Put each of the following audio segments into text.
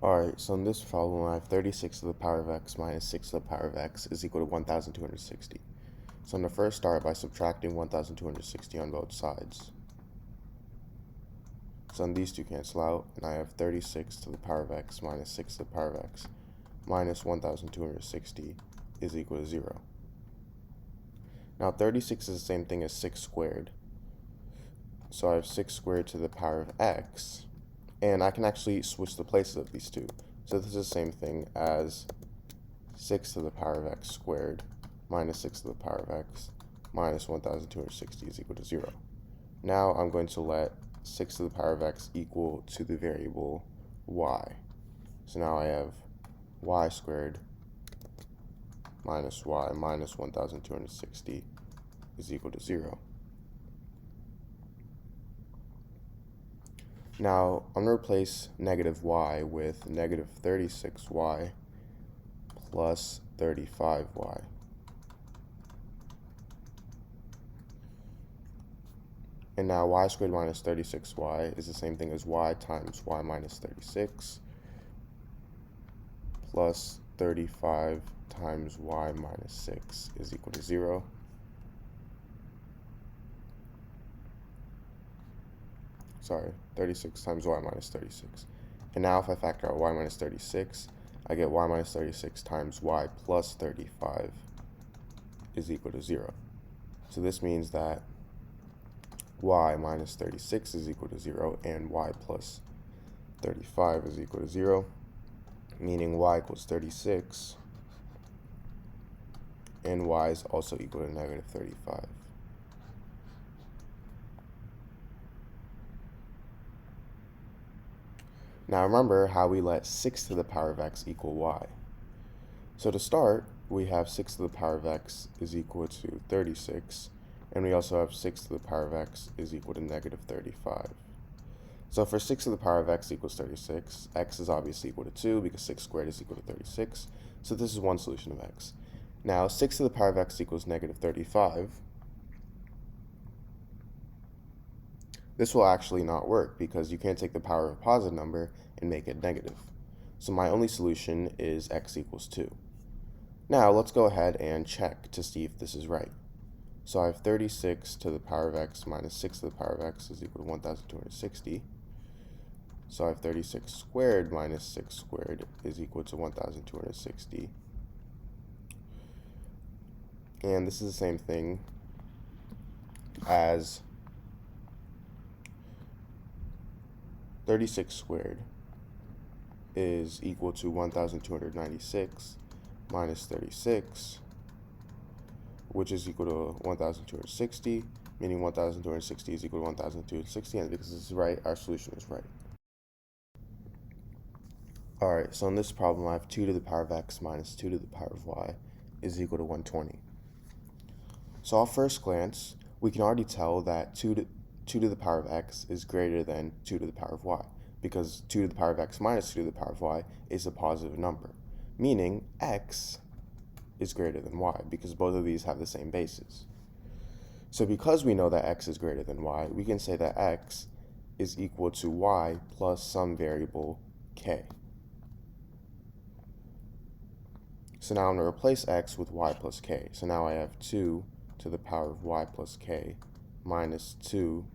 Alright, so in this problem I have 36 to the power of x minus 6 to the power of x is equal to 1260. So I'm going to first start by subtracting 1260 on both sides. So then these two cancel out, and I have 36 to the power of x minus 6 to the power of x minus 1260 is equal to 0. Now 36 is the same thing as 6 squared. So I have 6 squared to the power of x, and I can actually switch the places of these two. So this is the same thing as 6 to the power of x squared minus 6 to the power of x minus 1260 is equal to 0. Now I'm going to let 6 to the power of x equal to the variable y. So now I have y squared minus y minus 1260 is equal to 0. Now I'm going to replace negative y with negative 36y plus 35y. And now y squared minus 36y is the same thing as y times y minus 36 plus 35 times y minus 6 is equal to 0. Sorry, 36 times y minus 36. And now if I factor out y minus 36, I get y minus 36 times y plus 35 is equal to 0. So this means that y minus 36 is equal to 0 and y plus 35 is equal to 0, meaning y equals 36 and y is also equal to negative 35. Now remember how we let 6 to the power of x equal y. So to start, we have 6 to the power of x is equal to 36, and we also have 6 to the power of x is equal to negative 35. So for 6 to the power of x equals 36, x is obviously equal to 2 because 6 squared is equal to 36. So this is one solution of x. Now 6 to the power of x equals negative 35. This will actually not work because you can't take the power of a positive number and make it negative. So my only solution is x equals 2. Now let's go ahead and check to see if this is right. So I have 36 to the power of x minus 6 to the power of x is equal to 1260. So I have 36 squared minus 6 squared is equal to 1260. And this is the same thing as 36 squared is equal to 1296 minus 36, which is equal to 1260, meaning 1260 is equal to 1260, and because this is right, our solution is right. Alright, so in this problem I have 2 to the power of x minus 2 to the power of y is equal to 120. So at first glance, we can already tell that 2 to the power of x is greater than 2 to the power of y, because 2 to the power of x minus 2 to the power of y is a positive number, meaning x is greater than y, because both of these have the same bases. So because we know that x is greater than y, we can say that x is equal to y plus some variable k. So now I'm going to replace x with y plus k. So now I have 2 to the power of y plus k minus 2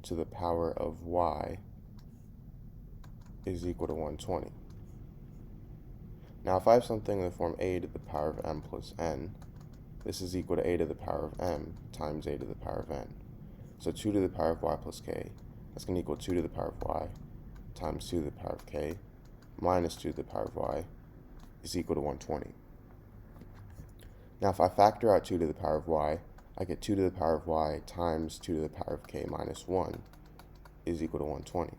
to the power of y is equal to 120. Now if I have something in the form a to the power of m plus n, this is equal to a to the power of m times a to the power of n. So 2 to the power of y plus k, that's going to equal 2 to the power of y times 2 to the power of k minus 2 to the power of y is equal to 120. Now if I factor out 2 to the power of y, I get 2 to the power of y times 2 to the power of k minus 1 is equal to 120.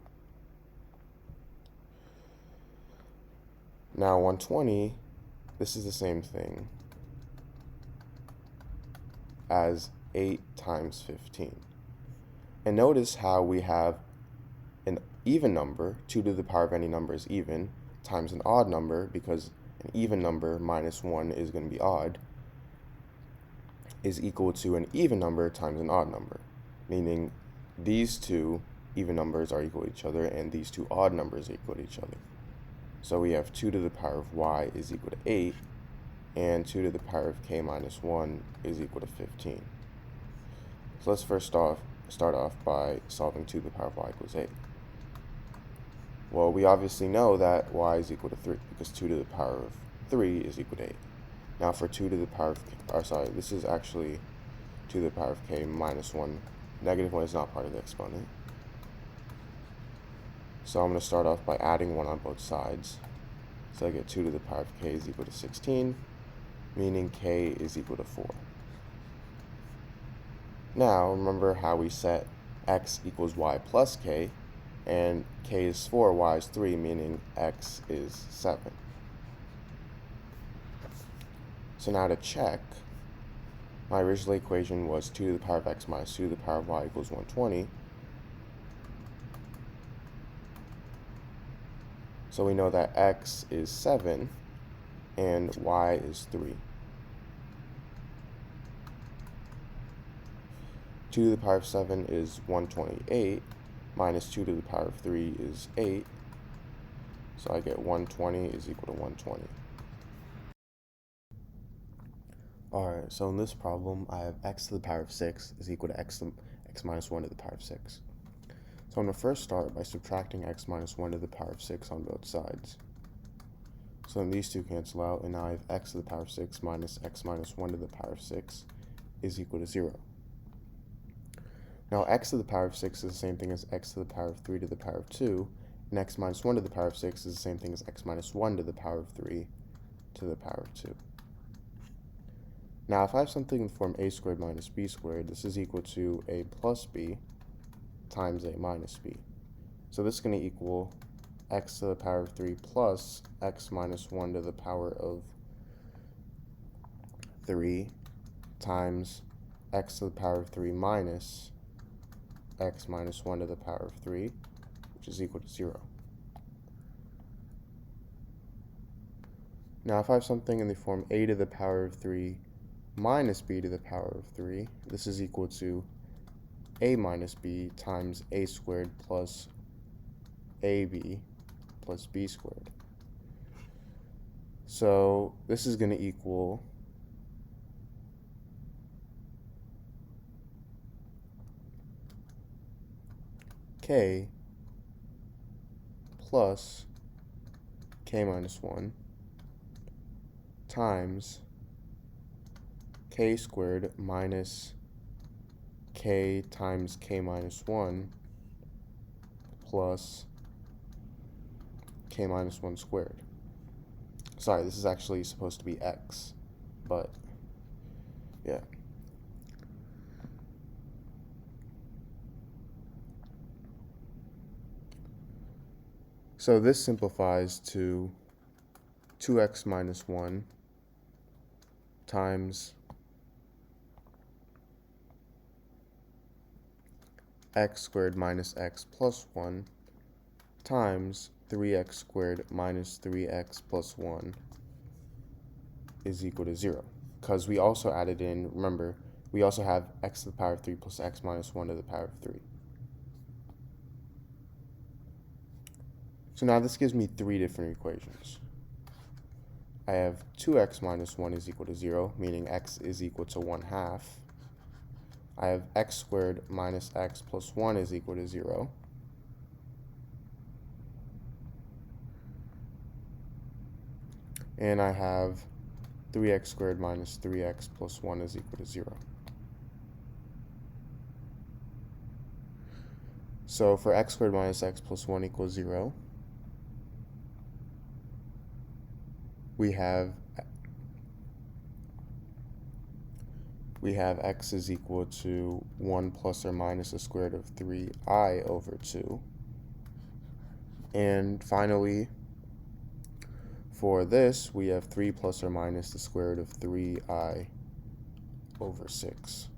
Now 120, this is the same thing as 8 times 15. And notice how we have an even number, 2 to the power of any number is even, times an odd number, because an even number minus 1 is going to be odd, is equal to an even number times an odd number, meaning these two even numbers are equal to each other and these two odd numbers are equal to each other. So we have 2 to the power of y is equal to 8, and 2 to the power of k minus 1 is equal to 15. So let's first start off by solving 2 to the power of y equals 8. Well, we obviously know that y is equal to 3, because 2 to the power of 3 is equal to 8. Now for 2 to the power of, this is actually 2 to the power of k minus 1. Negative 1 is not part of the exponent. So I'm going to start off by adding 1 on both sides. So I get 2 to the power of k is equal to 16, meaning k is equal to 4. Now, remember how we set x equals y plus k, and k is 4, y is 3, meaning x is 7. So now to check, my original equation was 2 to the power of x minus 2 to the power of y equals 120. So we know that x is 7 and y is 3. 2 to the power of 7 is 128, minus 2 to the power of 3 is 8. So I get 120 is equal to 120. Alright, so in this problem, I have x to the power of 6 is equal to x minus 1 to the power of 6. So I'm going to first start by subtracting x minus 1 to the power of 6 on both sides. So then these two cancel out, and now I have x to the power of 6 minus x minus 1 to the power of 6 is equal to 0. Now x to the power of 6 is the same thing as x to the power of 3 to the power of 2, and x minus 1 to the power of 6 is the same thing as x minus 1 to the power of 3 to the power of 2. Now if I have something in the form a squared minus b squared, this is equal to a plus b times a minus b. So this is going to equal x to the power of 3 plus x minus 1 to the power of 3 times x to the power of 3 minus x minus 1 to the power of 3, which is equal to 0. Now if I have something in the form a to the power of 3 minus b to the power of 3, this is equal to a minus b times a squared plus ab plus b squared. So this is going to equal k plus k minus 1 times k squared minus k times k minus 1 plus k minus 1 squared. Sorry, this is actually supposed to be x, but yeah. So this simplifies to 2x minus 1 times x squared minus x plus 1 times 3x squared minus 3x plus 1 is equal to 0. Because we also added in, remember, we also have x to the power of 3 plus x minus 1 to the power of 3. So now this gives me 3 different equations. I have 2x minus 1 is equal to 0, meaning x is equal to 1/2. I have x squared minus x plus 1 is equal to 0. And I have 3x squared minus 3x plus 1 is equal to 0. So for x squared minus x plus 1 equals 0, we have x is equal to 1 plus or minus the square root of 3i over 2. And finally, for this, we have 3 plus or minus the square root of 3i over 6.